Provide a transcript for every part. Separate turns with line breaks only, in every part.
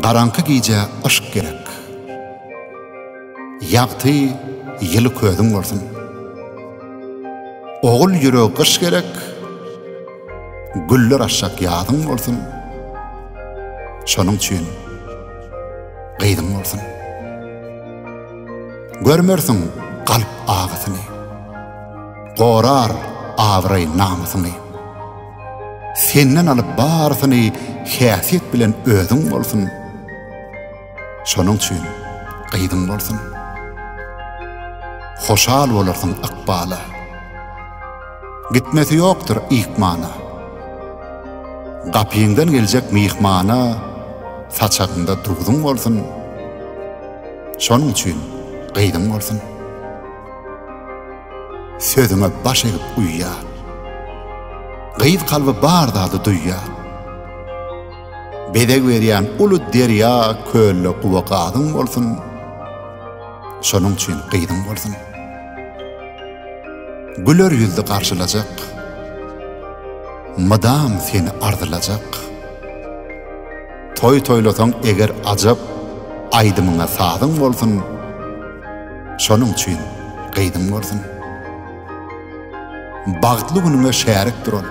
Qarankı giyce ışık gerek. Yaqtı yılı ködün olsun. Oğul yürü kış gerek. Güller aşak yadın olsun. Şonun üçün qıydın olsun. Görmersin qalp ağısını. Qorar avray namusını. Senden alıp barısını häsiyet bilen özün olsun. Şonun üçün qıydın olsun. Hoşal olarsın ıqbala. Gitmesi yoktur ihmana. Qapyından gelecek mihmana saçağında durdun olsun. Şonun üçün qıydın olsun. Sözüme baş egip uyya. Qıyıp qalbı bardadı duyya. Bedeg veriyen ulu derya köllü quvaqadın olsun. Şonun üçün qıydın olsun. Güler yüzlü karşılacak. Madam seni ardılacak. Toy toylatan eğer acap aydımına sağdın olsun. Şonun üçün qıydın olsun. Bağıtlı gününe şerik durul.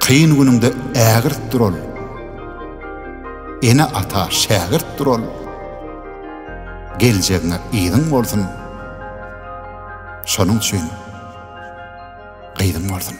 Kıyın gününde äğirt durul. Ene ata şegirt durul. Geleceğine iyidin olsun. Şonun üçün qıydın olsun.